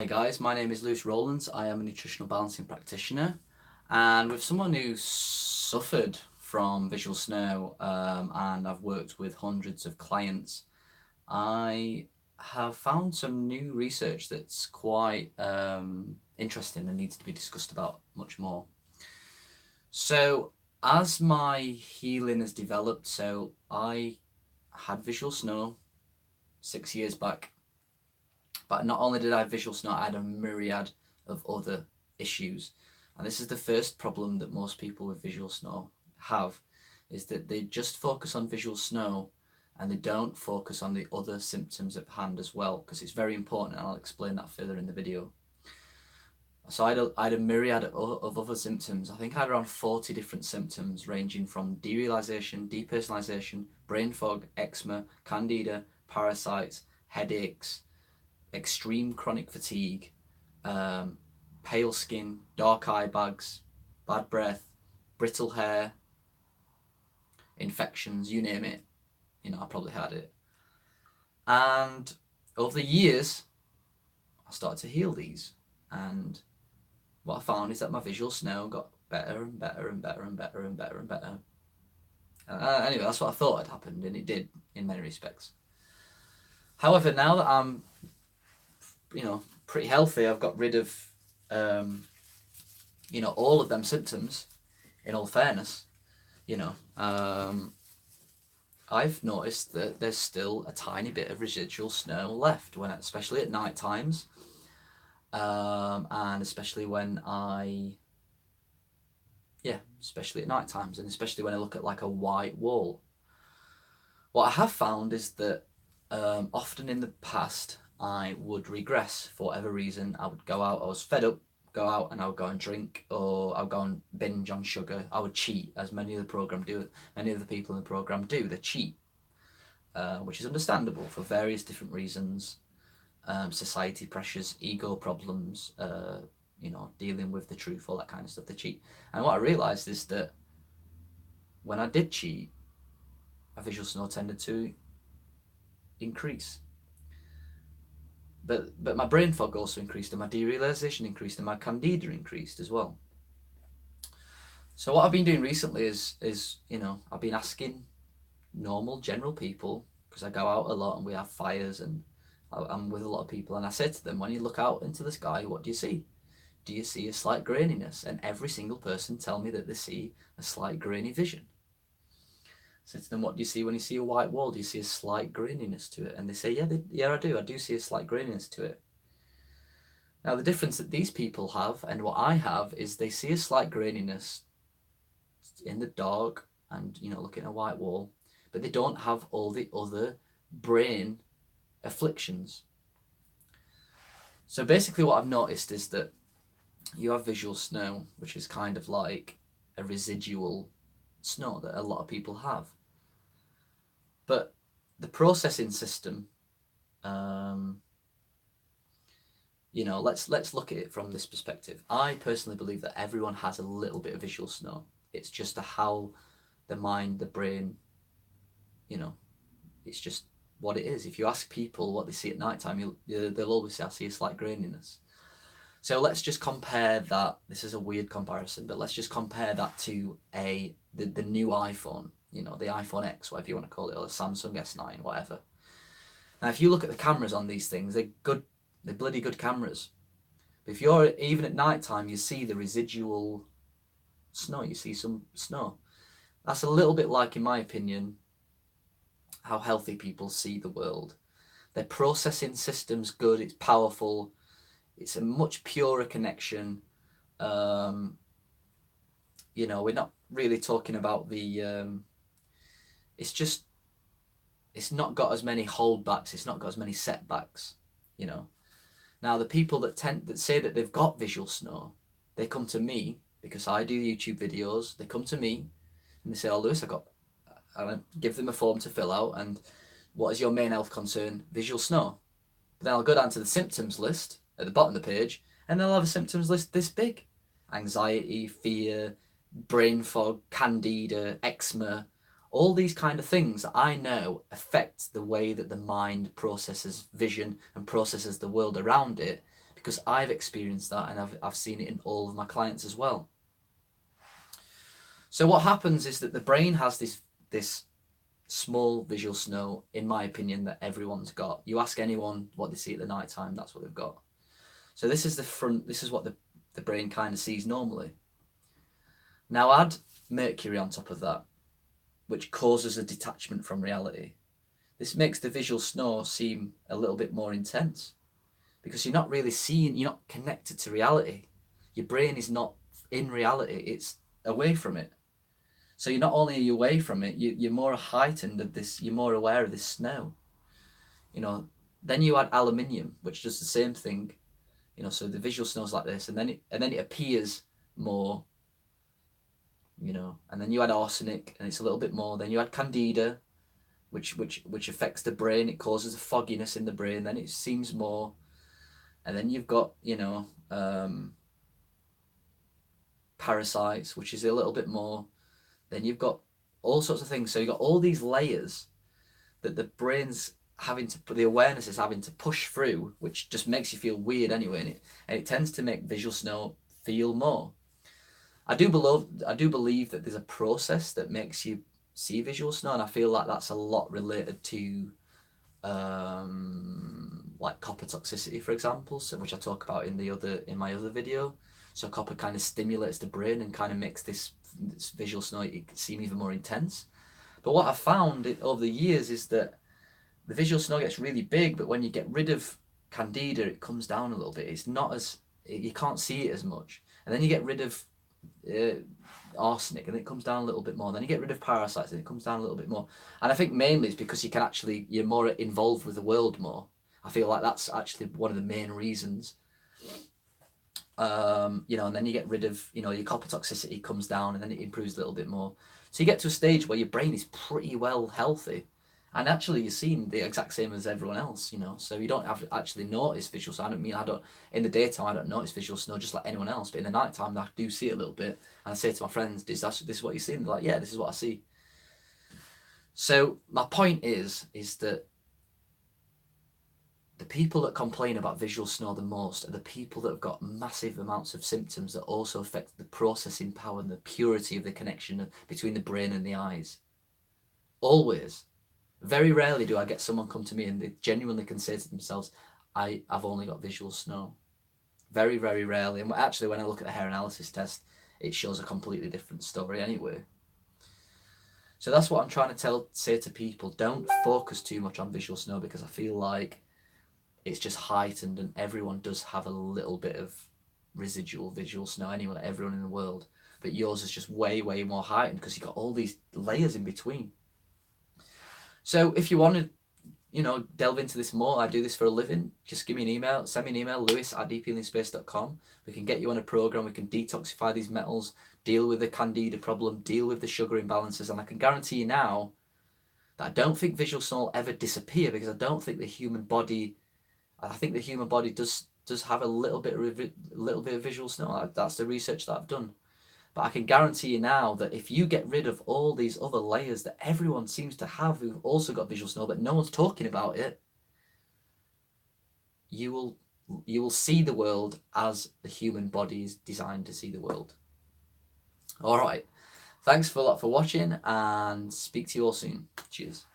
guys, my name is Rowlands. I am a nutritional balancing practitioner, and with someone who suffered from visual snow, and I've worked with hundreds of clients, I have found some new research that's quite interesting and needs to be discussed about much more. So as my healing has developed, so I had visual snow 6 years back. But not only did I have visual snow, I had a myriad of other issues. And this is the first problem that most people with visual snow have, is that they just focus on visual snow and they don't focus on the other symptoms at hand as well, because it's very important, and I'll explain that further in the video. So I had a myriad of other symptoms. I think I had around 40 different symptoms, ranging from derealization, depersonalization, brain fog, eczema, candida, parasites, headaches, extreme chronic fatigue, pale skin, dark eye bags, bad breath, brittle hair, infections, you name it. I probably had it. And over the years, I started to heal these. And what I found is that my visual snow got better and better and better and better and better and better. Anyway, that's what I thought had happened, and it did in many respects. However, now that I'm pretty healthy, I've got rid of all of them symptoms, in all fairness. I've noticed that there's still a tiny bit of residual snow left, especially at night times, and especially when especially at night times, and especially when I look at like a white wall. What I have found is that often in the past I would regress for whatever reason. I would go out, I was fed up, go out and I would go and drink, or I would go and binge on sugar. I would cheat, as many of the people in the program do. They cheat, which is understandable for various different reasons. Society pressures, ego problems, dealing with the truth, all that kind of stuff. They cheat. And what I realised is that when I did cheat, my visual snow tended to increase. But my brain fog also increased, and my derealization increased, and my candida increased as well. So what I've been doing recently is I've been asking normal, general people, because I go out a lot and we have fires and I'm with a lot of people, and I said to them, when you look out into the sky, what do you see? Do you see a slight graininess? And every single person tell me that they see a slight grainy vision. I said to them, what do you see when you see a white wall? Do you see a slight graininess to it? And they say, yeah, I do see a slight graininess to it. Now, the difference that these people have and what I have is they see a slight graininess in the dark and, looking at a white wall, but they don't have all the other brain afflictions. So basically what I've noticed is that you have visual snow, which is kind of like a residual snow that a lot of people have. But the processing system, let's look at it from this perspective. I personally believe that everyone has a little bit of visual snow. It's just how the mind, the brain, it's just what it is. If you ask people what they see at night time, they'll always say, I see a slight graininess. So let's just compare that. This is a weird comparison, but let's just compare that to the new iPhone, the iPhone X, whatever you want to call it, or the Samsung S9, whatever. Now, if you look at the cameras on these things, they're bloody good cameras. But if you're, even at night time, you see the residual snow, you see some snow. That's a little bit like, in my opinion, how healthy people see the world. Their processing system's good, it's powerful, it's a much purer connection. We're not really talking about the it's not got as many holdbacks, it's not got as many setbacks. Now the people that say that they've got visual snow, they come to me because I do YouTube videos. They come to me and they say, oh, Lewis, I give them a form to fill out, and what is your main health concern? Visual snow. But then I'll go down to the symptoms list at the bottom of the page, and they'll have a symptoms list this big. Anxiety, fear, brain fog, candida, eczema, all these kind of things that I know affect the way that the mind processes vision and processes the world around it, because I've experienced that, and I've seen it in all of my clients as well. So what happens is that the brain has this small visual snow, in my opinion, that everyone's got. You ask anyone what they see at the night time, that's what they've got. So this is this is what the brain kind of sees normally. Now add mercury on top of that, which causes a detachment from reality. This makes the visual snow seem a little bit more intense, because you're not really seeing, you're not connected to reality. Your brain is not in reality, it's away from it. So you're not only are you away from it, you're more heightened of this, you're more aware of this snow. You know, then you add aluminium, which does the same thing. You know, so the visual snow's like this, and then it appears more, you know, and then you add arsenic and it's a little bit more. Then you add candida, which affects the brain, it causes a fogginess in the brain, then it seems more. And then you've got, you know, parasites, which is a little bit more. Then you've got all sorts of things. So you've got all these layers that the brain's having to, the awareness is having to push through, which just makes you feel weird anyway. And it tends to make visual snow feel more. I do believe that there's a process that makes you see visual snow, and I feel like that's a lot related to like copper toxicity, for example, so which I talk about in my other video. So copper kind of stimulates the brain and kind of makes this visual snow seem even more intense. But what I've found over the years is that the visual snow gets really big, but when you get rid of candida, it comes down a little bit. It's not as, you can't see it as much. And then you get rid of arsenic and it comes down a little bit more. Then you get rid of parasites and it comes down a little bit more. And I think mainly it's because you're more involved with the world more. I feel like that's actually one of the main reasons. You know, and then you get rid of, you know, your copper toxicity comes down and then it improves a little bit more. So you get to a stage where your brain is pretty well healthy. And actually you're seeing the exact same as everyone else, you know, so you don't have to actually notice visual snow. In the daytime, I don't notice visual snow just like anyone else, but in the nighttime, I do see it a little bit. And I say to my friends, this is what you see? And they're like, yeah, this is what I see. So my point is that the people that complain about visual snow the most are the people that have got massive amounts of symptoms that also affect the processing power and the purity of the connection between the brain and the eyes. Always. Very rarely do I get someone come to me and they genuinely can say to themselves, I've only got visual snow. Very, very rarely. And actually, when I look at the hair analysis test, it shows a completely different story anyway. So that's what I'm trying to say to people. Don't focus too much on visual snow, because I feel like it's just heightened, and everyone does have a little bit of residual visual snow anyway, everyone in the world. But yours is just way, way more heightened because you've got all these layers in between. So if you want to, you know, delve into this more, I do this for a living, just give me an email, send me an email, lewis@deephealingspace.com. We can get you on a program, we can detoxify these metals, deal with the candida problem, deal with the sugar imbalances, and I can guarantee you now that I don't think visual snow will ever disappear, because I don't think the human body, I think the human body does have a little bit of visual snow. That's the research that I've done. But I can guarantee you now that if you get rid of all these other layers that everyone seems to have who've also got visual snow, but no one's talking about it, you will see the world as the human body is designed to see the world. All right. Thanks a lot for watching, and speak to you all soon. Cheers.